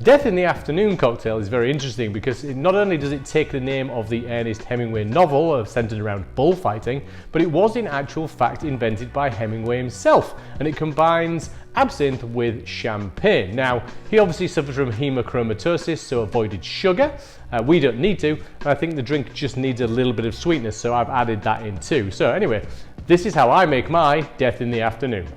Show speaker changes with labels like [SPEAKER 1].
[SPEAKER 1] Death in the Afternoon cocktail is very interesting because not only does it take the name of the Ernest Hemingway novel centered around bullfighting, but it was in actual fact invented by Hemingway himself, and it combines absinthe with champagne. Now, he obviously suffered from hemochromatosis, so avoided sugar. We don't need to, and I think the drink just needs a little bit of sweetness, so I've added that in too. So anyway, this is how I make my Death in the Afternoon.